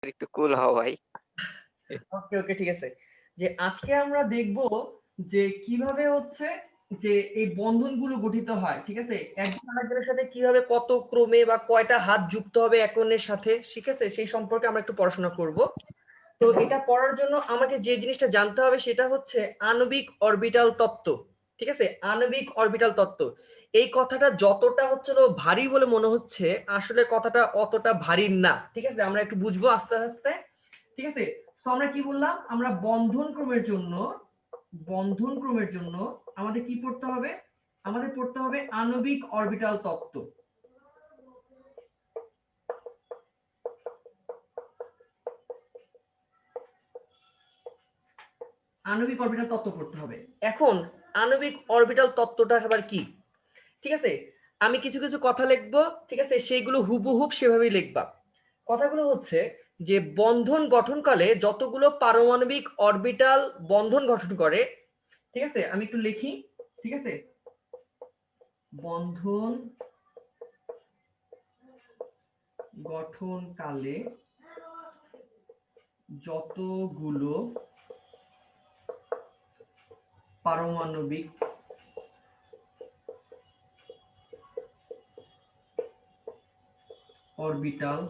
একটু কুল হও ভাই। ওকে ওকে ঠিক আছে। যে আজকে আমরা দেখব যে কিভাবে হচ্ছে যে এই বন্ধনগুলো গঠিত হয়, ঠিক আছে? একজন আরেকজনের সাথে কিভাবে কত ক্রমে বা কয়টা হাত যুক্ত হবে এক অন্যের সাথে, ঠিক আছে? সেই সম্পর্কে আমরা একটু পড়াশোনা করব। তো এটা পড়ার জন্য আমাকে যে জিনিসটা জানতে হবে সেটা হচ্ছে আণবিক অরবিটাল তত্ত্ব, ঠিক আছে? আণবিক অরবিটাল তত্ত্ব। এই কথাটা যতটা হচ্ছিল ভারী বলে মনে হচ্ছে, আসলে কথাটা অতটা ভারী না, ঠিক আছে? আমরা একটু বুঝবো আস্তে আস্তে, ঠিক আছে? তো আমরা কি বললাম, আমরা বন্ধন ক্রমের জন্য আমাদের কি পড়তে হবে? আমাদের পড়তে হবে আণবিক অরবিটাল তত্ত্ব। আণবিক অরবিটাল তত্ত্ব পড়তে হবে। এখন আণবিক অরবিটাল তত্ত্বটা আবার কি, ঠিক আছে? আমি কিছু কিছু কথা লিখবো, ঠিক আছে? সেইগুলো হুবহুব সেভাবেই লিখবা। কথাগুলো হচ্ছে যে বন্ধন গঠনকালে যতগুলো পারমাণবিক অরবিটাল বন্ধন গঠন করে, ঠিক আছে? আমি একটু লিখি, ঠিক আছে? বন্ধন গঠনকালে যতগুলো পারমাণবিক অরবিটাল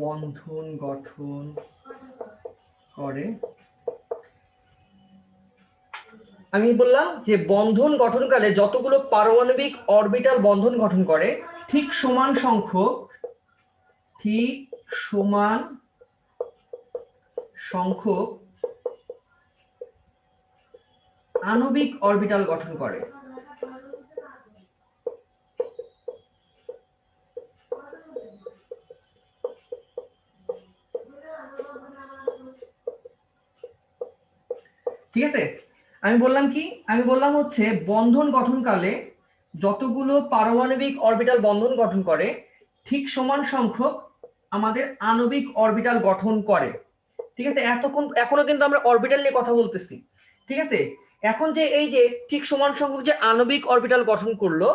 বন্ধন গঠন করে, আমি বললাম যে বন্ধন গঠনকালে যতগুলো পারমাণবিক অরবিটাল বন্ধন গঠন করে ঠিক সমান সংখ্যক আণবিক অরবিটাল গঠন করে। ঠিক আছে? আমি বললাম কি, আমি বললাম হচ্ছে বন্ধন গঠনকালে যতগুলো পারমাণবিক অরবিটাল বন্ধন গঠন করে ঠিক সমান সংখ্যক আমাদের আণবিক অরবিটাল গঠন করে, ঠিক আছে? এখনো কিন্তু আমরা অরবিটাল নিয়ে কথা বলতেছি, ঠিক আছে? এখন যে এই যে ঠিক সমান সংখ্যক যে আণবিক অরবিটাল গঠন করলো,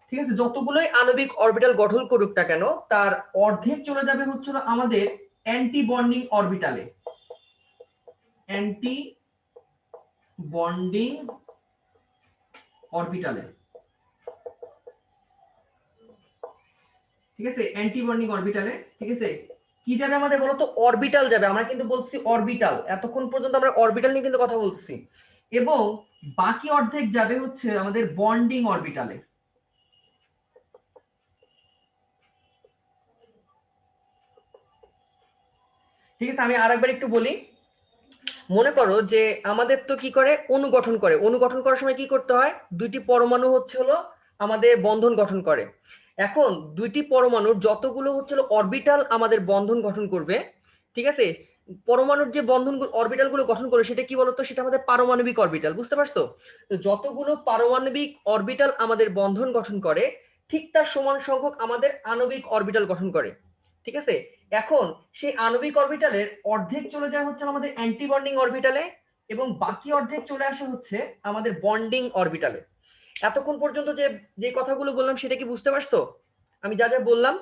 ঠিক আছে, যতগুলোই আণবিক অরবিটাল গঠন করুক না কেন তার অর্ধেক চলে যাবে হচ্ছিল আমাদের অ্যান্টি বন্ডিং অরবিটালে, অ্যান্টি বন্ডিং অরবিটালে, ঠিক আছে? অ্যান্টি বন্ডিং অরবিটালে, ঠিক আছে? কি যাবে আমাদের বলতো? অরবিটাল যাবে। আমরা কিন্তু বলছি অরবিটাল, এতক্ষণ পর্যন্ত আমরা অরবিটাল নিয়ে কিন্তু কথা বলছি। এবং বাকি অর্ধেক যাবে হচ্ছে আমাদের বন্ডিং অরবিটালে। ঠিক আছে, আমি আরেকবার একটু বলি। মনে করো যে আমাদের তো কি করে অনুগঠন করে, অনুগঠন করার সময় কি করতে হয়? দুইটি পরমাণু হচ্ছে হলো আমাদের বন্ধন গঠন করে। এখন দুইটি পরমাণুর যতগুলো হচ্ছে অরবিটাল আমাদের বন্ধন গঠন করবে, ঠিক আছে? পরমাণুর যে বন্ধন অরবিটাল গুলো গঠন করে সেটা কি বলতো? সেটা আমাদের পারমাণবিক অরবিটাল, বুঝতে পারছো? তো যতগুলো পারমাণবিক অরবিটাল আমাদের বন্ধন গঠন করে ঠিক তার সমান সংখ্যক আমাদের আণবিক অরবিটাল গঠন করে, ঠিক আছে? এখন সেই আণবিক অরবিটালের অর্ধেক চলে যায় হচ্ছে আমাদের অ্যান্টি বন্ডিং অরবিটালে এবং বাকি অর্ধেক চলে আসে হচ্ছে আমাদের বন্ডিং অরবিটালে। এতক্ষণ পর্যন্ত যে যে কথাগুলো বললাম সেটা কি বুঝতে পারছো? আমি যা যা বললাম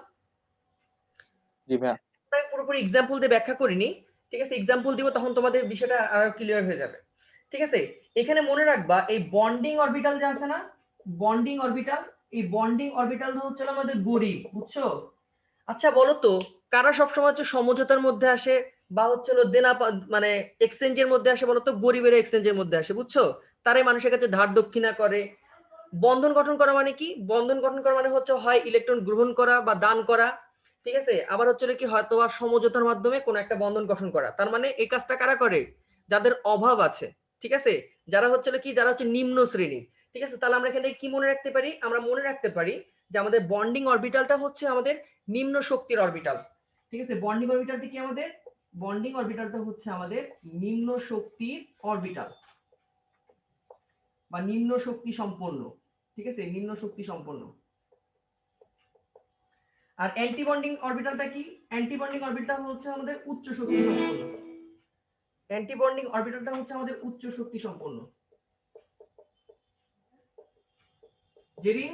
জি ভাইয়া। আমি পুরোপুরি এক্সাম্পল দিয়ে ব্যাখ্যা করিনি, ঠিক আছে? এক্সাম্পল দিব তখন তোমাদের বিষয়টা আরো ক্লিয়ার হয়ে যাবে, ঠিক আছে? এখানে মনে রাখবা এই বন্ডিং অরবিটাল যে আছে না, বন্ডিং অরবিটাল, এই বন্ডিং অরবিটাল হচ্ছে আমাদের গরিব, বুঝছো? আচ্ছা বলো তো, কারা সবসময় হচ্ছে সমঝোতার মধ্যে আসে বা হচ্ছে হলো মানে এক্সচেঞ্জের মধ্যে আসে? বলো তো, গরিবের এক্সচেঞ্জের মধ্যে আসে, বুঝছো? তারাই মানুষের কাছে ধার দক্ষিণা করে। বন্ধন গঠন করা মানে কি? বন্ধন গঠন করা মানে হচ্ছে হয় ইলেকট্রন গ্রহণ করা বা দান করা, ঠিক আছে? আবার হচ্ছে কি হয়তো বা সমঝোতার মাধ্যমে কোন একটা বন্ধন গঠন করা। তার মানে এই কাজটা কারা করে? যাদের অভাব আছে, ঠিক আছে? যারা হচ্ছে কি, যারা হচ্ছে নিম্ন শ্রেণী, ঠিক আছে? তাহলে আমরা এখানে কি মনে রাখতে পারি? আমরা মনে রাখতে পারি যে আমাদের বন্ডিং অরবিটালটা হচ্ছে আমাদের নিম্ন শক্তির অরবিটাল, ঠিক আছে? বন্ডিং অরবিটালটা কি আমাদের? বন্ডিং অরবিটালটা হচ্ছে আমাদের নিম্ন শক্তির অরবিটাল বা নিম্ন শক্তি সম্পন্ন, ঠিক আছে? নিম্ন শক্তি সম্পন্ন। আর অ্যান্টি বন্ডিং অরবিটালটা কি? অ্যান্টি বন্ডিং অরবিটাল হচ্ছে আমাদের উচ্চ শক্তি সম্পন্ন। অ্যান্টি বন্ডিং অরবিটালটা হচ্ছে আমাদের উচ্চ শক্তি সম্পন্ন। জেরিন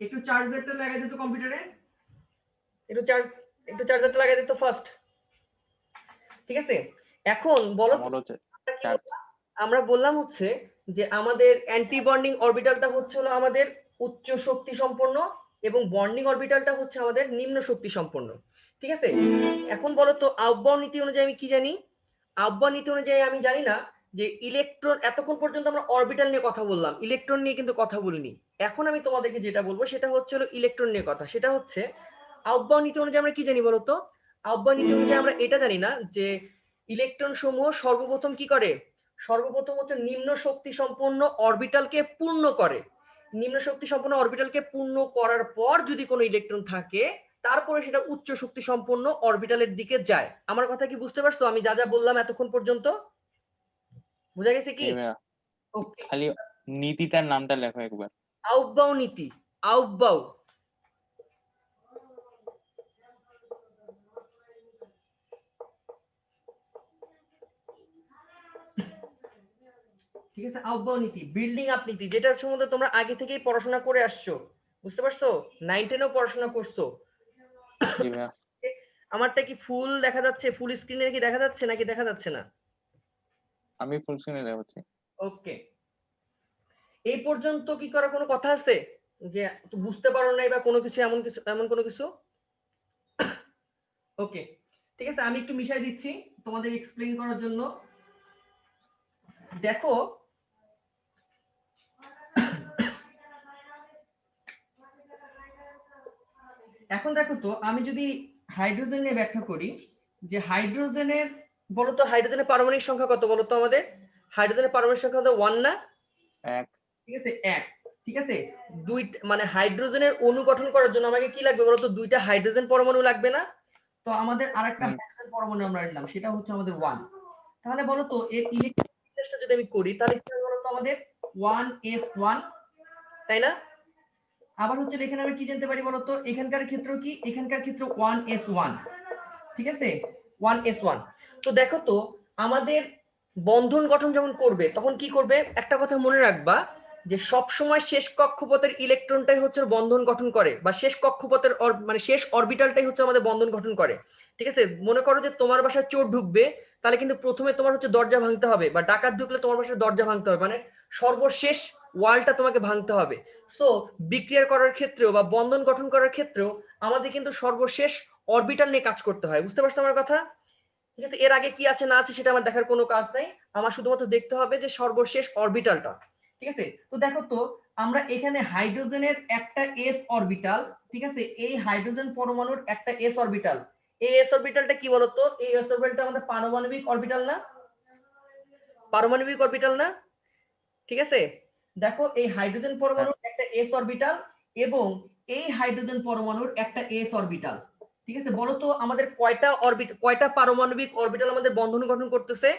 একটু চার্জারটা লাগাই দিত কম্পিউটারে, একটু চার্জারটা লাগাই দিত ফার্স্ট। ঠিক আছে, এখন বলো আমার হচ্ছে আমরা বললাম হচ্ছে যে আমাদের অ্যান্টি বন্ডিং অরবিটালটা হচ্ছে হলো আমাদের উচ্চ শক্তি সম্পন্ন এবং বন্ডিং অরবিটালটা হচ্ছে আমাদের নিম্ন শক্তি সম্পন্ন। ঠিক আছে, এখন বলো তো আহ্বান নীতি অনুযায়ী আমি কি জানি? আহ্বান নীতি অনুযায়ী আমি জানি না যে ইলেকট্রন, এতক্ষণ পর্যন্ত আমরা অরবিটাল নিয়ে কথা বললাম, ইলেকট্রন নিয়ে কিন্তু কথা বলিনি। এখন আমি তোমাদেরকে যেটা বলবো সেটা হচ্ছে হলো ইলেকট্রন নিয়ে কথা। সেটা হচ্ছে আহ্বান নীতি অনুযায়ী আমরা কি জানি বলতো? আহ্বান নীতি অনুযায়ী আমরা এটা জানি না যে ইলেকট্রন সমূহ সর্বপ্রথম কি করে? সর্বপ্রথম হচ্ছে নিম্ন শক্তি সম্পন্ন অরবিটালকে পূর্ণ করে। নিম্ন শক্তি সম্পন্ন অরবিটালকে পূর্ণ করার পর যদি কোনো ইলেকট্রন থাকে তারপরে সেটা উচ্চ শক্তি সম্পন্ন অরবিটালের দিকে যায়। আমার কথা কি বুঝতে পারছো? আমি যা যা বললাম এতক্ষণ পর্যন্ত বোঝা গেছে কি? ওকে, খালি নীতিটার নামটা লেখো একবার। আহ্বাও নীতি, আহ্বাও। ঠিক আছে, আহ্বাও নীতি, বিল্ডিং আপ নীতি, যেটার সম্বন্ধে তোমরা আগে থেকেই পড়াশোনা করে আসছো, বুঝতে পারছো? 9 10-এও পড়াশোনা করছো। জি ভাইয়া। আমারটা কি ফুল দেখা যাচ্ছে? ফুল স্ক্রিনে কি দেখা যাচ্ছে নাকি দেখা যাচ্ছে না? আমি ফুল স্ক্রিনে দেখাচ্ছি। ওকে, এই পর্যন্ত কি করার কোনো কথা আছে যে বুঝতে পারো নাই বা কোনো কিছু এমন কোনো কিছু? ওকে, ঠিক আছে, আমি একটু মিশাই দিচ্ছি তোমাদের এক্সপ্লেইন করার জন্য। দেখো এখন দেখো তো, আমি যদি হাইড্রোজেন নিয়ে ব্যাখ্যা করি যে হাইড্রোজেনের, বলতো হাইড্রোজেনের পারমাণবিক সংখ্যা কত বলতো আমাদের? হাইড্রোজেনের পারমাণবিক সংখ্যা আমাদের 1 না? এক। ঠিক আছে, 1। ঠিক আছে, দুই মানে হাইড্রোজেনের অণু গঠন করার জন্য আমাকে কি লাগবে বলতো? দুইটা হাইড্রোজেন পরমাণু লাগবে না? তো আমাদের আরেকটা হাইড্রোজেন পরমাণু আমরা নিলাম, সেটা হচ্ছে আমাদের 1। তাহলে বলতো এর ইলেকট্রন যদি আমি করি তাহলে কি হবে বলতো? আমাদের 1s1, তাই না? আবার হচ্ছে এখানে আমি কি জানতে পারি বলতো? এখানকার ক্ষেত্র কি? এখানকার ক্ষেত্র 1s1। ঠিক আছে, 1s1। তো দেখো তো আমাদের বন্ধন গঠন যখন করবে তখন কি করবে? একটা কথা মনে রাখবা যে সব সময় শেষ কক্ষপথের ইলেকট্রনটাই হচ্ছে বন্ধন গঠন করে, বা শেষ কক্ষপথের মানে শেষ অরবিটালটাই হচ্ছে আমাদের বন্ধন গঠন করে। ঠিক আছে, মনে করো যে তোমার বাসায় চোর ঢুকবে, তাহলে কিন্তু প্রথমে তোমার হচ্ছে দরজা ভাঙতে হবে, বা ডাকাত ঢুকলে তোমার বাসায় দরজা ভাঙতে হবে, মানে সর্বশেষ ওয়ালটা তোমাকে ভাঙতে হবে। সো বিক্রিয়া করার ক্ষেত্রেও বা বন্ধন গঠন করার ক্ষেত্রেও আমাদের কিন্তু সর্বশেষ অরবিটাল নিয়ে কাজ করতে হয়। বুঝতে পারছো আমার কথা? ঠিক আছে, এর আগে কি আছে না আছে সেটা আমার দেখার কোনো কাজ নাই, আমার শুধুমাত্র দেখতে হবে যে সর্বশেষ অরবিটালটা। ঠিক আছে, তো দেখো তো আমরা এখানে হাইড্রোজেনের একটা এস অরবিটাল, ঠিক আছে, এই হাইড্রোজেন পরমাণুর একটা এস অরবিটাল, এই এস অরবিটালটা কি বলতো? এই এস অরবিটালটা আমাদের পারমাণবিক অরবিটাল না? পারমাণবিক অরবিটাল না? ঠিক আছে, দেখো এই হাইড্রোজেন পরমাণুর একটা এস অরবিটাল এবং এই হাইড্রোজেন পরমাণুর একটা এস অরবিটাল। ঠিক আছে, বলো তো আমাদের কয়টা পারমাণবিক অরবিটাল আমাদের বন্ধন গঠন করতেছে?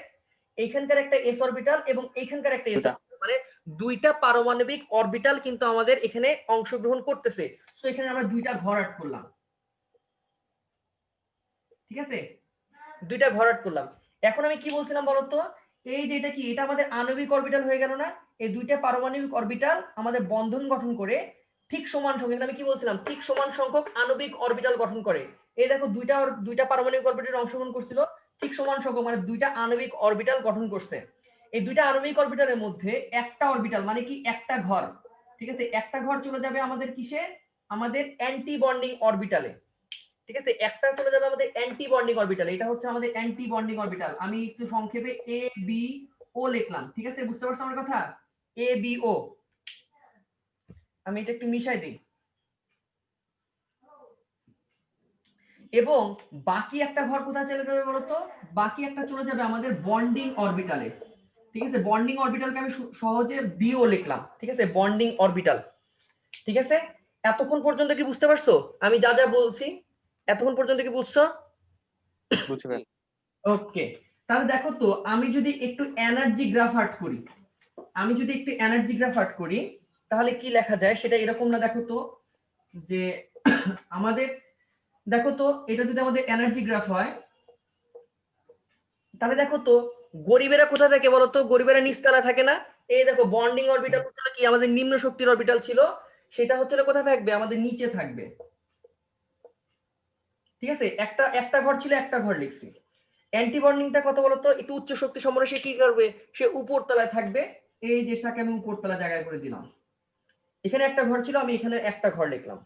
এইখানকার একটা এস অরবিটাল এবং এইখানকার একটা এস অরবিটাল, মানে দুইটা পারমাণবিক অরবিটাল কিন্তু আমাদের এখানে অংশগ্রহণ করতেছে। তো এখানে আমরা দুইটা ঘর আট করলাম। ঠিক আছে, দুইটা ঘর আট করলাম। এখন আমি কি বলছিলাম বলতো? এই যে এটা কি, এটা আমাদের আণবিক অরবিটাল হয়ে গেল না? এই দুইটা পারমাণবিক অরবিটাল আমাদের বন্ধন গঠন করে ঠিক সমান সংখ্যক, আমি কি বলছিলাম? ঠিক সমান সংখ্যক আণবিক অরবিটাল গঠন করে। এই দেখো দুইটা পারমাণবিক অরবিটাল অংশগ্রহণ করছিল, ঠিক সমান সংখ্যক মানে দুইটা আণবিক অরবিটাল গঠন করছে। এই দুইটা আণবিক অরবিটালের মধ্যে একটা অরবিটাল মানে কি একটা ঘর, ঠিক আছে, একটা ঘর চলে যাবে আমাদের কিসে? আমাদের অ্যান্টি বন্ডিং অরবিটালে। ঠিক আছে, একটা চলে যাবে আমাদের অ্যান্টি বন্ডিং অরবিটাল, এটা হচ্ছে আমাদের অ্যান্টি বন্ডিং অরবিটাল। আমি একটু সংক্ষেপে এ বি ও লিখলাম। ঠিক আছে, বুঝতে পারছো আমার কথা? এ বি ও। আমি এটা একটু মিশাই দিই। এবং বাকি একটা ঘর কোথায় চলে যাবে বলতো? বাকি একটা চলে যাবে আমাদের বন্ডিং অরবিটালে। ঠিক আছে, বন্ডিং অরবিটালকে আমি সহজে বিও লিখলাম। ঠিক আছে, বন্ডিং অরবিটাল। ঠিক আছে, এতক্ষণ পর্যন্ত কি বুঝতে পারছো আমি যা যা বলছি? এতক্ষণ পর্যন্ত কি বুঝছো? বুঝছি ভাই। ওকে, তাহলে দেখো তো আমি যদি একটু এনার্জি গ্রাফ আর্ট করি, তাহলে কি লেখা যায় সেটা এরকম না? দেখো তো যে আমাদের, দেখো তো এটা যদি আমাদের এনার্জি গ্রাফ হয় তাহলে দেখো তো গরিবেরা কোথায় থাকে বলো তো? গরিবেরা নিচতলা থাকে না? এই দেখো বন্ডিং অরবিটাল হচ্ছে কি আমাদের নিম্ন শক্তির অরবিটাল ছিল, সেটা হচ্ছে কোথায় থাকবে, আমাদের নিচে থাকবে। ঠিক আছে, একটা ঘর ছিল, একটা ঘর লিখছি। অ্যান্টি বন্ডিংটা কত বলতো, একটু উচ্চ শক্তি সম্পন্ন, সে কি করবে, সে উপর তলায় থাকবে। এই দেশটাকে আমি উপর তলা জায়গায় করে দিলাম। এখানে একটা ঘর ছিল, আমি এখানে একটা ঘর লিখলাম।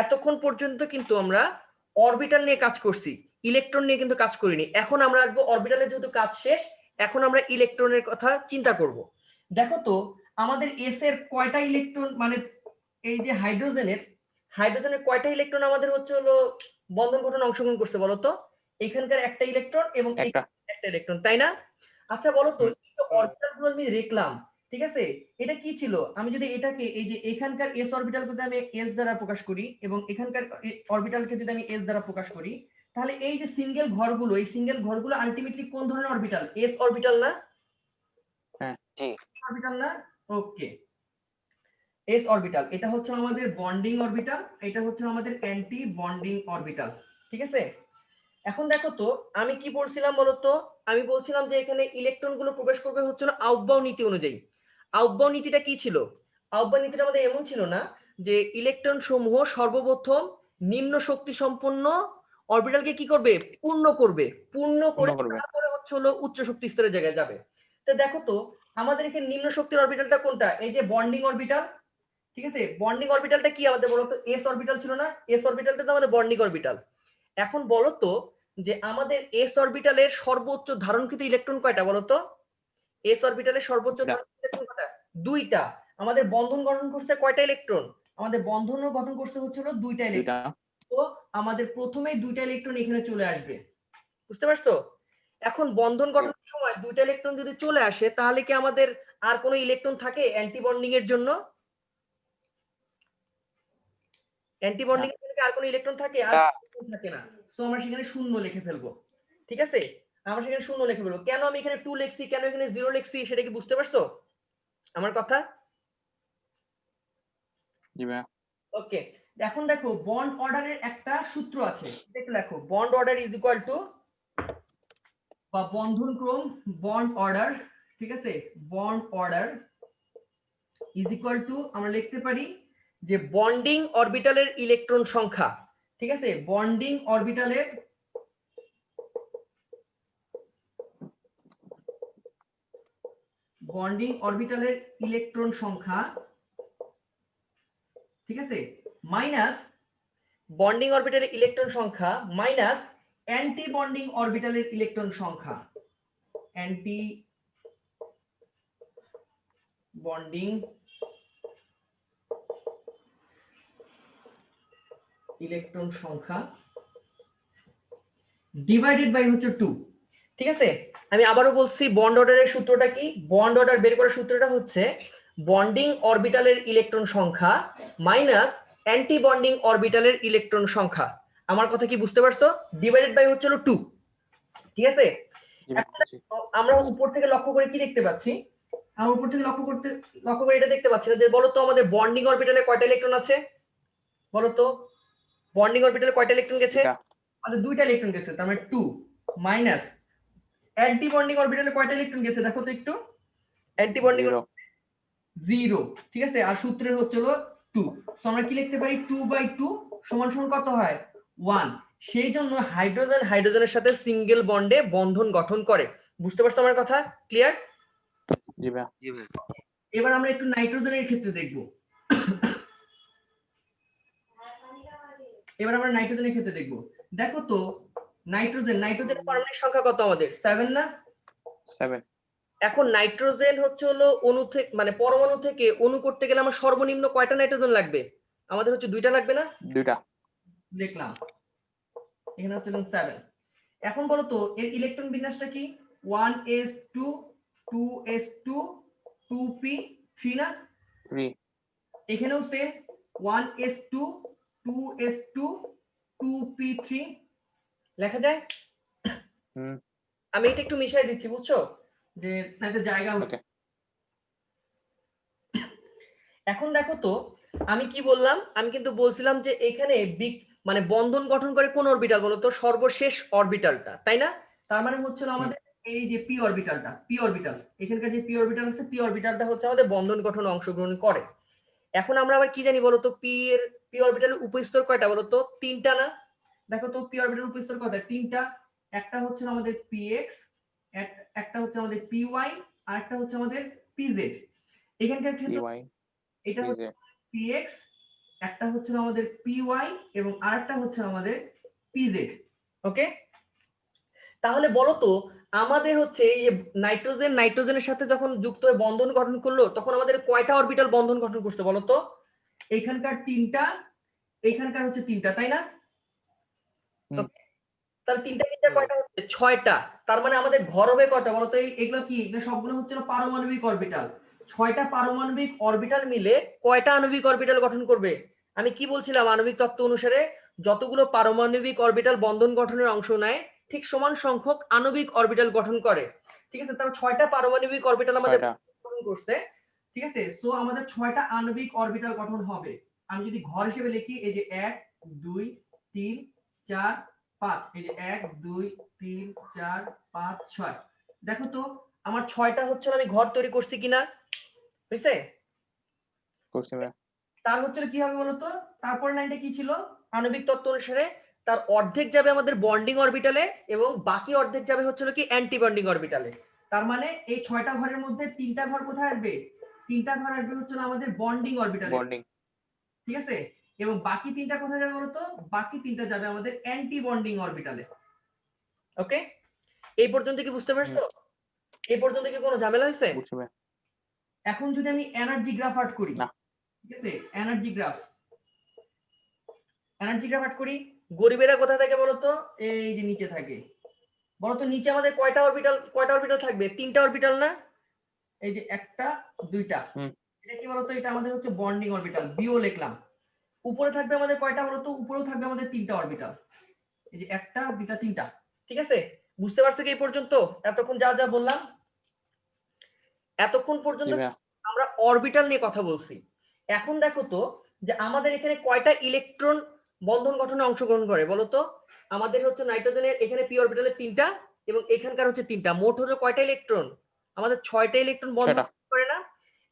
এতক্ষণ পর্যন্ত কিন্তু আমরা অরবিটাল নিয়ে কাজ করছি, ইলেকট্রন নিয়ে কিন্তু কাজ করিনি। এখন আমরা আসবো অরবিটালের যেহেতু কাজ শেষ, এখন আমরা ইলেকট্রনের কথা চিন্তা করব। দেখো তো আমাদের এস এর কয়টা ইলেকট্রন, মানে এই যে হাইড্রোজেনের কয়টা ইলেকট্রন আমাদের হচ্ছে হলো বন্ধন গঠন অংশগ্রহণ করছে বলো তো? এখানকার একটা ইলেকট্রন এবং একটা ইলেকট্রন, তাই না? আচ্ছা বলো তো অরবিটাল গুলো আমি দেখলাম, ঠিক আছে, এটা কি ছিল? আমি যদি এটাকে এই যে এখানকার এস অরবিটালকে যদি আমি এস দ্বারা প্রকাশ করি এবং এখানকার অরবিটালকে যদি আমি এস দ্বারা প্রকাশ করি, তাহলে এই যে সিঙ্গেল ঘরগুলো, এই সিঙ্গেল ঘরগুলো আলটিমেটলি কোন ধরনের অরবিটাল? এস অরবিটাল না? হ্যাঁ জি অরবিটাল না? ওকে, এস অরবিটাল। এটা হচ্ছে আমাদের বন্ডিং অরবিটাল, এটা হচ্ছে আমাদের অ্যান্টি বন্ডিং অরবিটাল। ঠিক আছে, এখন দেখো তো আমি কি বলছিলাম বলতো, আমি বলছিলাম যে এখানে ইলেকট্রন গুলো প্রবেশ করবে হচ্ছে না আউটবাউ নীতি অনুযায়ী। আউটবাউ নীতিটা কি ছিল? আউটবাউ নীতিটা আমাদের এমন ছিল না যে ইলেকট্রন সমূহ সর্বপ্রথম নিম্ন শক্তি সম্পন্ন অরবিটালকে কি করবে, পূর্ণ করে তারপরে হচ্ছে হলো উচ্চ শক্তি স্তরের জায়গায় যাবে। তো দেখো তো আমাদের এখানে নিম্ন শক্তির অরবিটালটা কোনটা? এই যে বন্ডিং অরবিটাল। ঠিক আছে, বন্ডিং অরবিটালটা কি আমাদের বলতো, এস অরবিটাল ছিল না? এস অরবিটালটা তো আমাদের বন্ডিং অরবিটাল। এখন বলতো যে আমাদের এস অরবিটালের সর্বোচ্চ ধারণকৃত ইলেকট্রন কয়টা বলতো? এস অরবিটালের সর্বোচ্চ ধারণকৃত ইলেকট্রন কয়টা? দুইটা। আমাদের বন্ধন গঠন করছে কয়টা ইলেকট্রন? আমাদের বন্ধনও গঠন করতে হচ্ছিল দুইটা ইলেকট্রন। তো আমাদের প্রথমেই দুইটা ইলেকট্রন এখানে চলে আসবে, বুঝতে পারছো? এখন বন্ধন গঠনের সময় দুইটা ইলেকট্রন যদি চলে আসে, তাহলে কি আমাদের আর কোনো ইলেকট্রন থাকে অ্যান্টি বন্ডিং এর জন্য? অ্যান্টি বন্ডিং এর জন্য কি আর কোনো ইলেকট্রন থাকে? আর ইলেকট্রন থাকে না। সো আমরা সেখানে শূন্য লিখে ফেলবো। ঠিক আছে, আমরা সেখানে শূন্য লিখে ফেলবো। কেন আমি এখানে 2 লিখছি, কেন এখানে 0 লিখছি, সেটা কি বুঝতে পারছো আমার কথা? জি ভাইয়া। ওকে, এখন দেখো বন্ড অর্ডারের একটা সূত্র আছে, দেখো লেখো bond order is equal to, বা বন্ধন ক্রম, বন্ড অর্ডার, ঠিক আছে, bond order is equal to আমরা লিখতে পারি যে বন্ডিং অরবিটালের ইলেকট্রন সংখ্যা। ঠিক আছে, বন্ডিং অরবিটালের ইলেকট্রন সংখ্যা, ঠিক আছে, মাইনাস বন্ডিং অরবিটালের ইলেকট্রন সংখ্যা মাইনাস অ্যান্টি বন্ডিং অরবিটালের ইলেকট্রন সংখ্যা, অ্যান্টি বন্ডিং ইলেকট্রন সংখ্যা ডিভাইডেড বাই হচ্ছে 2। ঠিক আছে, আমি আবারও বলছি বন্ড অর্ডারের সূত্রটা কি, বন্ড অর্ডার বের করার সূত্রটা হচ্ছে বন্ডিং অরবিটালের ইলেকট্রন সংখ্যা মাইনাস অ্যান্টি বন্ডিং অরবিটালের ইলেকট্রন সংখ্যা। আমার কথা কি বুঝতে পারছো? ডিভাইডেড বাই হচ্ছে 2। ঠিক আছে, আমরা উপর থেকে লক্ষ্য করে কি দেখতে পাচ্ছি, আমরা উপর থেকে লক্ষ্য করে এটা দেখতে পাচ্ছি না যে বলতো আমাদের বন্ডিং অরবিটালে কয়টা ইলেকট্রন আছে বলতো? বন্ডিং অরবিটালে কয়টা ইলেকট্রন গেছে? আমাদের দুইটা ইলেকট্রন গেছে, তার মানে 2 মাইনাস অ্যান্টি বন্ডিং অরবিটালে কয়টা ইলেকট্রন গেছে দেখো তো একটু, অ্যান্টি বন্ডিং 0। ঠিক আছে, আর সূত্রের হচ্ছে হলো 2। তো আমরা কি লিখতে পারি, 2/2 সমান সমান কত হয়, 1। সেই জন্য হাইড্রোজেনের সাথে সিঙ্গেল বন্ডে বন্ধন গঠন করে। বুঝতে পারছো আমার কথা? ক্লিয়ার? জি ভাই। এবার আমরা একটু নাইট্রোজেনের ক্ষেত্রে দেখব। দেখো তো নাইট্রোজেনের পারমাণবিক সংখ্যা কত আমাদের? 7 না? 7। এখন নাইট্রোজেন হচ্ছে হলো অণু থেকে, মানে পরমাণু থেকে অণু করতে গেলে আমার সর্বনিম্ন কয়টা নাইট্রোজেন লাগবে? আমাদের হচ্ছে 2টা লাগবে না? 2টা লিখলাম, এখানে হচ্ছে 7। এখন বলো তো এর ইলেকট্রন বিন্যাসটা কি? 1s2 2s2 2p3 না? 3। এখানেও সেম 1s2 2s2 2p3 লেখা যায়। আমি এটা একটু মিশাই দিচ্ছি, বুঝছো, যে একটা জায়গা হচ্ছে। এখন দেখো তো আমি কি বললাম, আমি কিন্তু বলছিলাম যে এখানে মানে বন্ধন গঠন করে কোন অরবিটাল বলতো? সর্বশেষ অরবিটালটা, তাই না? তার মানে হচ্ছে আমাদের এই যে পি অরবিটাল এখানকার যে পি অরবিটাল আছে, পি অরবিটালটা হচ্ছে আমাদের বন্ধন গঠনে অংশগ্রহণ করে। এখন আমরা আবার কি জানি বলতো, পি অরবিটালের উপস্তর কয়টা বলতো? তিনটা না? দেখো তো পি অরবিটাল উপস্তর কয়টা? তিনটা। একটা হচ্ছে আমাদের পিএক্স, একটা হচ্ছে আমাদের পিওয়াই, আর একটা হচ্ছে আমাদের পিজেড। এখানকার ক্ষেত্রে PY এটা হচ্ছে PZ পিএক্স, একটা হচ্ছে আমাদের পিওয়াই এবং আরেকটা হচ্ছে আমাদের পিজেড। ওকে, তাহলে বলো তো আমাদের হচ্ছে এই যে নাইট্রোজেনের সাথে যখন যুক্ত হয়ে বন্ধন গঠন করলো, তখন আমাদের কয়টা অরবিটাল বন্ধন গঠন করছে বলো তো? এখানকার তিনটা, এখানকার হচ্ছে তিনটা, তাই না? হুম। তাহলে তিনটা তিনটা কয়টা হচ্ছে? ছয়টা। তার মানে আমাদের ঘর হবে কয়টা বলো তো? এগুলো কি? এগুলো সবগুলো হচ্ছে পারমাণবিক অরবিটাল। ছয়টা পারমাণবিক অরবিটাল মিলে কয়টা আণবিক অরবিটাল গঠন করবে? আমি কি বলছিলাম, আণবিক তত্ত্ব অনুসারে যতগুলো পারমাণবিক অরবিটাল বন্ধন গঠনের অংশ নেয়, ঠিক সমান সংখ্যক আণবিক অরবিটাল গঠন করে। ঠিক আছে, তাহলে ছয়টা পারমাণবিক অরবিটাল আমাদের 6টা গঠন করছে। ঠিক আছে, সো আমাদের ছয়টা আণবিক অরবিটাল গঠন হবে। আমি যদি ঘর হিসেবে লিখি, এই যে 1 2 3 4 5, এই যে 1 2 3 4 5 6। দেখো তো আমার 6টা হচ্ছে আমি ঘর তৈরি করছি কিনা, বুঝছে? করছি ভাইয়া। তার হচ্ছে কি হবে বলতো? তারপরে লাইনটা কি ছিল? আণবিক তত্ত্ব অনুসারে তার অর্ধেক যাবে আমাদের বন্ডিং অরবিটালে এবং বাকি অর্ধেক যাবে হচ্ছে কি অ্যান্টি বন্ডিং অরবিটালে। তার মানে এই 6টা ঘরের মধ্যে 3টা ঘর কোথায় আসবে? 3টা ঘর আসবে হচ্ছে আমাদের বন্ডিং অরবিটালে। বন্ডিং ঠিক আছে, এবং বাকি 3টা কোথায় যাবে বলতো? বাকি 3টা যাবে আমাদের অ্যান্টি বন্ডিং অরবিটালে। ওকে, এই পর্যন্ত কি বুঝতে পারছো? এই পর্যন্ত কি কোনো ঝামেলা হয়েছে? বুঝছি ভাইয়া। এখন যদি আমি এনার্জি গ্রাফ আর্ট করি, না। ঠিক আছে, এনার্জি গ্রাফ আর্ট করি, গরিবেরা কোথায় থাকে বলতো? এই যে নিচে থাকে। বলতো নিচে আমাদের কয়টা অরবিটাল থাকবে? 3টা অরবিটাল না? এই যে একটা, দুইটা। হুম। এটা কি বলতো? এটা আমাদের হচ্ছে বন্ডিং অরবিটাল, বিও লিখলাম। উপরে থাকবে আমাদের কয়টা বলতো? উপরেও থাকবে আমাদের 3টা অরবিটাল। এই যে একটা, দুইটা, তিনটা। ঠিক আছে, বুঝতে পারছো কি এই পর্যন্ত? এতক্ষণ যা যা বললাম, এতক্ষণ জি পর্যন্ত ভাইয়া। আমরা অরবিটাল নিয়ে কথা বলছি। এখন দেখো তো যে আমাদের এখানে কয়টা ইলেকট্রন বন্ধন গঠনে অংশগ্রহণ করে বলো তো? আমাদের হচ্ছে নাইট্রোজেনের এখানে পি অরবিটালে 3টা এবং এখানকার হচ্ছে 3টা, মোট হলো কয়টা ইলেকট্রন? আমাদের 6টা ইলেকট্রন বন্ধন 6টা করে না?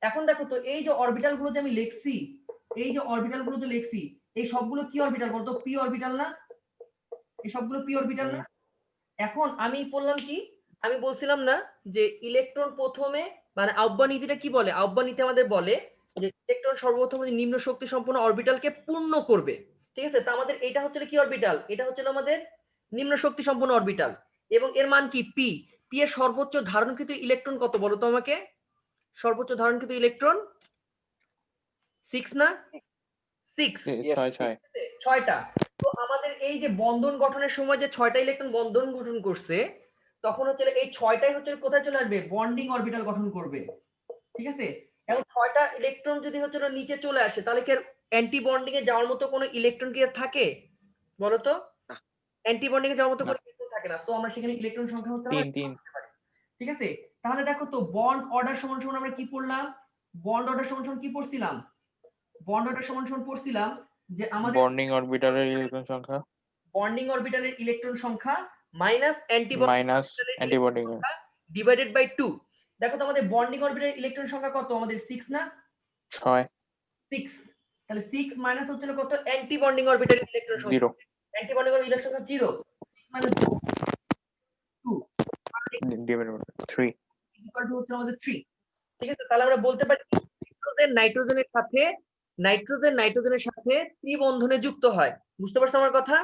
এখন দেখো তো এই যে অরবিটাল গুলো যে আমি লিখছি, এই যে অরবিটাল গুলো যে লিখছি, এই সবগুলো কি অরবিটাল বলতো? পি অরবিটাল না? এই সবগুলো পি অরবিটাল হুম। না? এখন আমি বললাম কি, আমি বলছিলাম না যে ইলেকট্রন প্রথমে, মানে আউব্বা নীতিটা কি বলে? আউব্বা নীতি আমাদের বলে যে ইলেকট্রন সর্বপ্রথম নিম্ন শক্তি সম্পন্ন অরবিটালকে পূর্ণ করবে। ঠিক আছে, তা আমাদের এটা হচ্ছে কি অরবিটাল? এটা হচ্ছে আমাদের নিম্ন শক্তি সম্পন্ন অরবিটাল এবং এর মান কি? পি। পি এর সর্বোচ্চ ধারণকৃত ইলেকট্রন কত বলো তো আমাকে? সর্বোচ্চ ধারণকৃত ইলেকট্রন 6 না? 6। 6 6টা। তো আমাদের এই যে বন্ধন গঠনের সময় যে 6টা ইলেকট্রন বন্ধন গঠন করছে, তখন হচ্ছে এই 6টাই হচ্ছে কোথায় চলে আসবে? বন্ডিং অরবিটাল গঠন করবে। ঠিক আছে, এখন 6টা ইলেকট্রন যদি হচ্ছে নিচে চলে আসে, তাহলে কি অ্যান্টি বন্ডিং এ যাওয়ার মতো কোনো ইলেকট্রন কি আর থাকে বলো তো? অ্যান্টি বন্ডিং এ যাওয়ার মতো না। কোনো ইলেকট্রন থাকে না। তো আমরা সেখানে ইলেকট্রন সংখ্যা হচ্ছে 3 ঠিক আছে, তাহলে দেখো তো বন্ড অর্ডার সমান সমান আমরা কি পড়লাম? বন্ড অর্ডার সমান সমান কি পড়ছিলাম? বন্ড অর্ডার সমান সমান পড়ছিলাম যে আমাদের বন্ডিং অরবিটালের ইলেকট্রন সংখ্যা বন্ডিং অরবিটালের ইলেকট্রন সংখ্যা মাইনাস অ্যান্টিবন্ডিং মাইনাস অরবিটালের ইলেকট্রন অ্যান্টিবন্ডিং সংখ্যা ডিভাইডেড বাই 2। দেখো তো আমাদের বন্ডিং অরবিটালের ইলেকট্রন সংখ্যা কত? আমাদের 6 না? 6 6। তাহলে 6 মাইনাস হচ্ছে কত? অ্যান্টিবন্ডিং অরবিটালের ইলেকট্রন সংখ্যা। 0 অ্যান্টিবন্ডিং অরবিটালের ইলেকট্রন সংখ্যা 0, 6 minus 2 divided by 3 equal to হচ্ছে আমাদের 3। ঠিক আছে, তাহলে আমরা বলতে পারি নাইট্রোজেনের সাথে ত্রিবন্ধনে যুক্ত হয়। বুঝতে পারছো আমার কথা?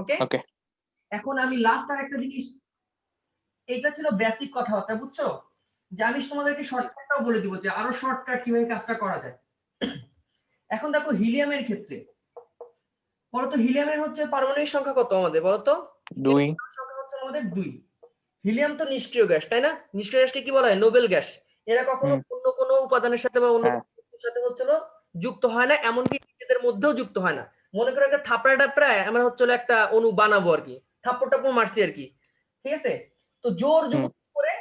ওকে, ওকে। এখন আমি লাস্ট আর একটা জিনিস, এইটা ছিল বেসিক কথাবার্তা, বুঝছো? যে আমি তোমাদেরকে শর্টকাটটাও বলে দিব যে আরো শর্টকাট কিভাবে কাজটা করা যায়। এখন দেখো হিলিয়ামের ক্ষেত্রে বলতো, হিলিয়ামের হচ্ছে পারমাণবিক সংখ্যা কত আমাদের বলতো? 2 সংখ্যা হচ্ছে আমাদের 2। হিলিয়াম তো নিষ্ক্রিয় গ্যাস, তাই না? নিষ্ক্রিয় গ্যাসকে কি বলা হয়? Nobel gas. এরা কখনো অন্য কোনো উপাদানের সাথে বা অন্য হ্যাঁ। কোনো কিছুর সাথে হচ্ছিল যুক্ত হয় না, এমনকি নিজেদের মধ্যেও যুক্ত হয় না। মনে করো একটা থাপড়া টাপড়া আমরা হচ্ছিল একটা অণু বানাবো আর কি, থাপ্পড় টাপ্পড় মারছি আর কি। ঠিক আছে, তো জোর জবরদস্তি করে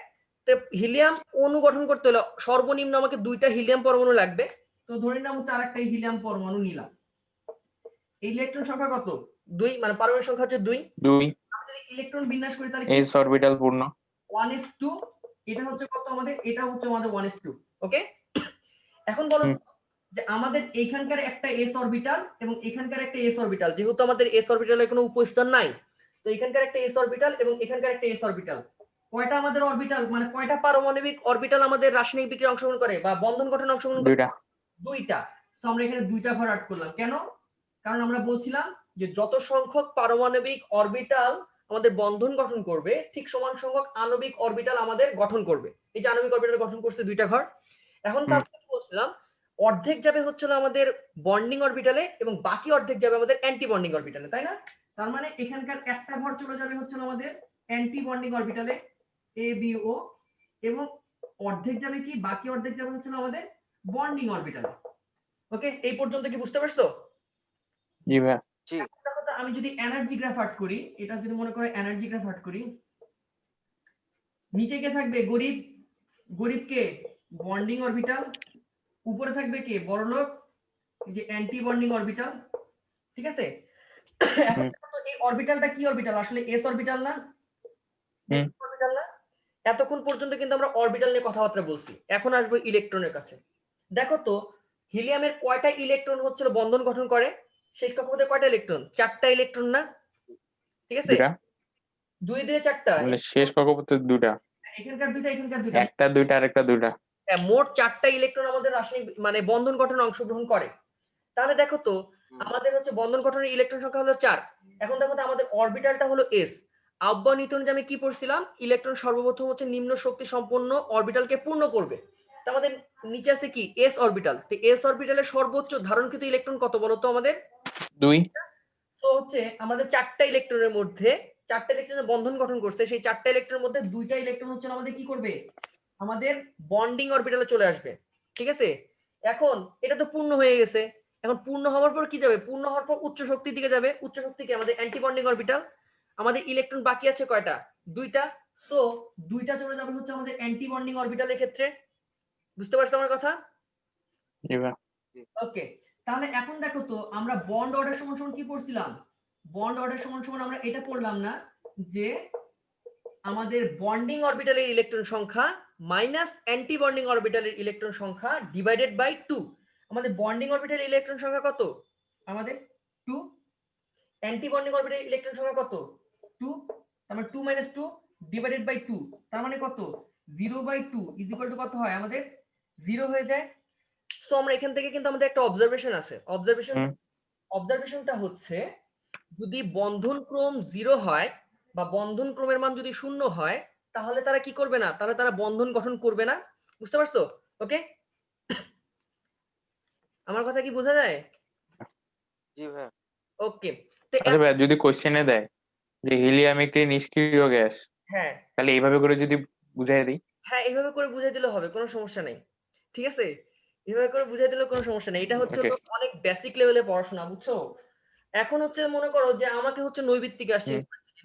হিলিয়াম অণু গঠন করতে হলে সর্বনিম্ন আমাকে 2টা হিলিয়াম পরমাণু লাগবে। তো ধরে নিলাম হচ্ছে আরেকটা হিলিয়াম পরমাণু নিলাম। ইলেকট্রন সংখ্যা কত? 2, মানে পারমাণবিক সংখ্যা হচ্ছে 2। 2 আমি যদি ইলেকট্রন বিন্যাস করি তাহলে কি s অরবিটাল পূর্ণ 1:2, এটা হচ্ছে কত আমাদের, এটা হচ্ছে আমাদের 1:2। ওকে, এখন বলো হুম। যে আমাদের এইখানকার একটা s অরবিটাল এবং এখানকার একটা s অরবিটাল, যেহেতু আমাদের s অরবিটালের কোনো উপস্থান নাই, তো এখানকার একটা s অরবিটাল এবং এখানকার একটা s অরবিটাল, কয়টা আমাদের অরবিটাল, মানে কয়টা পারমাণবিক অরবিটাল আমাদের রাসায়নিক বিক্রিয়ায় অংশগ্রহণ করে বা বন্ধন গঠনে অংশগ্রহণ করে? দুইটা। দুইটা। তো আমরা এখানে দুইটা ঘর আট করলাম কেন? কারণ আমরা বলছিলাম যে যত সংখ্যক পারমাণবিক অরবিটাল আমাদের বন্ধন গঠন করবে, ঠিক সমান সংখ্যক আণবিক অরবিটাল আমাদের গঠন করবে। এই যে আণবিক অরবিটাল গঠন করছে দুইটা ঘর। এখন হুম। আমরা বলছিলাম অর্ধেক যাবে হচ্ছিল আমাদের বন্ডিং অরবিটালে এবং বাকি অর্ধেক যাবে আমাদের অ্যান্টি বন্ডিং অরবিটালে, তাই না? তার মানে এখানকার একটা ঘর চলে যাবে হচ্ছিল আমাদের অ্যান্টি বন্ডিং অরবিটালে ABO, এবং অর্ধেক যাবে কি, বাকি অর্ধেক যাবে হচ্ছিল আমাদের বন্ডিং অরবিটালে। ওকে, এই পর্যন্ত কি বুঝতে পারছো? জি ভাইয়া। আমি যদি এনার্জি গ্রাফ আর্ট করি, এটা যদি মনে করে এনার্জি গ্রাফ আর্ট করি, নিচে কে থাকবে? গরিব। গরিবকে বন্ডিং অরবিটাল, উপরে থাকবে কে? বড়লোক, যে অ্যান্টি বন্ডিং অরবিটাল। ঠিক আছে, এখন এই অরবিটালটা কি অরবিটাল? আসলে এস অরবিটাল না? অরবিটাল না? এতক্ষণ পর্যন্ত কিন্তু আমরা অরবিটাল নিয়ে কথাবার্তা বলছি, এখন আসবো ইলেকট্রনের কাছে। দেখো তো হিলিয়ামের কয়টা ইলেকট্রন হচ্ছিল বন্ধন গঠন করে? শেষ কক্ষপথে কয়টা ইলেকট্রন? 4টা ইলেকট্রন না? ঠিক আছে, দুইটা। 2 দিয়ে 4টা, মানে শেষ কক্ষপথে দুইটা, এখানকার দুইটা, এখানকার দুইটা, একটা দুইটা আর একটা দুইটা। মোট 4টা ইলেকট্রন আমাদের রাসায়নিক মানে বন্ধন গঠনে অংশগ্রহণ করে। তাহলে দেখো তো আমাদের হচ্ছে বন্ধন গঠনের ইলেকট্রন সংখ্যা হলো 4। এখন দেখো তো আমাদের অরবিটালটা হলো s। আহ্বায়ক নিউটন যে আমি কি পড়ছিলাম, ইলেকট্রন সর্বপ্রথম হচ্ছে নিম্ন শক্তি সম্পন্ন অরবিটালকে পূর্ণ করবে। তো আমাদের নিচে আছে কি? s orbital. তো s অরবিটালের সর্বোচ্চ ধারণকৃত ইলেকট্রন কত বলো তো আমাদের? 2। তো হচ্ছে আমাদের 4টা ইলেকট্রনের মধ্যে, 4টা ইলেকট্রনের বন্ধন গঠন করছে, সেই 4টা ইলেকট্রনের মধ্যে 2টা ইলেকট্রন হচ্ছে আমাদের কি করবে? আমাদের বন্ডিং অরবিটালে চলে আসবে। ঠিক আছে, এখন এটা তো পূর্ণ হয়ে গেছে। এখন পূর্ণ হওয়ার পর কি যাবে? পূর্ণ হওয়ার পর উচ্চ শক্তির দিকে যাবে। উচ্চ শক্তি কি? আমাদের অ্যান্টি বন্ডিং অরবিটাল। আমাদের ইলেকট্রন বাকি আছে কয়টা? 2টা। সো 2টা চলে যাবে হচ্ছে আমাদের অ্যান্টি বন্ডিং অরবিটালের ক্ষেত্রে। বুঝতে পারছো আমার কথা? জি ভাইয়া। ওকে, তাহলে এখন দেখো তো আমরা বন্ড অর্ডার সমান সমান কি পড়ছিলাম? বন্ড অর্ডার সমান সমান আমরা এটা পড়লাম না যে আমাদের বন্ডিং অরবিটালের ইলেকট্রন সংখ্যা মাইনাস অ্যান্টি বন্ডিং অরবিটালের ইলেকট্রন সংখ্যা ডিভাইডেড বাই 2। আমাদের বন্ডিং অরবিটালের ইলেকট্রন সংখ্যা কত? আমাদের 2। অ্যান্টি বন্ডিং অরবিটালের ইলেকট্রন সংখ্যা কত? 2। তার মানে 2 - 2 ডিভাইডেড বাই 2, তার মানে কত? 0/2 ইজ ইকুয়াল টু কত হয় আমাদের? 0 হয়ে যায়। সো আমরা এখান থেকে কিন্তু আমাদের একটা অবজারভেশন আছে। অবজারভেশনটা হচ্ছে যদি বন্ধন ক্রম 0 হয় বা বন্ধন ক্রমের মান যদি 0 হয়, তাহলে তারা কি করবে না? তাহলে তারা বন্ধন গঠন করবে না। বুঝতে পারছো? ওকে, আমার কথা কি বোঝা যায়? জি ভাইয়া। ওকে, তো আচ্ছা ভাইয়া, যদি কোশ্চেনে দেয় যে হিলিয়াম একটি নিষ্ক্রিয় গ্যাস, হ্যাঁ তাহলে এইভাবে করে যদি বুঝাই দিই। হ্যাঁ, এইভাবে করে বুঝাই দিলে হবে, কোনো সমস্যা নেই। ঠিক আছে, এইভাবে করে বুঝাই দিলে কোনো সমস্যা নেই। এটা হচ্ছে ওকে। হলো অনেক বেসিক লেভেলের পড়াশোনা, বুঝছো? এখন হচ্ছে মনে করো যে আমাকে হচ্ছে নৈবিত্তিকে আসছে,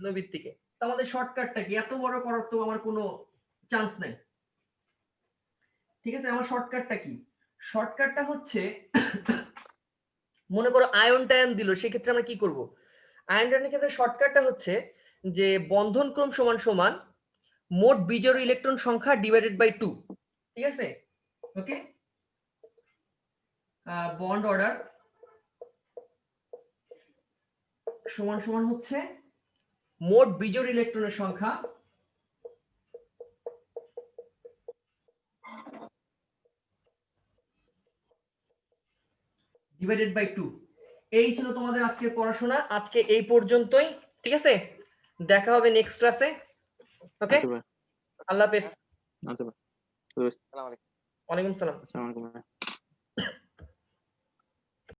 নৈবিত্তিকে, তো আমাদের শর্টকাটটা কি? এত বড় করার তো আমার কোনো চান্স নাই। ঠিক আছে, আমার শর্টকাটটা কি? শর্টকাটটা হচ্ছে মনে করো আয়ন টায়ন দিল, সেক্ষেত্রে আমরা কি করব? আয়ন টায়নের ক্ষেত্রে শর্টকাটটা হচ্ছে যে বন্ধন ক্রম সমান সমান মোট বিজোড় ইলেকট্রন সংখ্যা ডিভাইডেড বাই 2। ঠিক আছে, ওকে, বন্ড অর্ডার সমান সমান হচ্ছে মোট বিজোড় ইলেকট্রনের সংখ্যা ডিভাইডেড বাই 2। এই ছিল তোমাদের আজকের পড়াশোনা, আজকে এই পর্যন্তই। ঠিক আছে, দেখা হবে নেক্সট ক্লাসে। ওকে, আচ্ছা ভাই। আল্লাহ হাফেজ। আচ্ছা ভাই। আসসালামু আলাইকুম। ওয়ালাইকুম সালাম। আসসালামু আলাইকুম ভাই।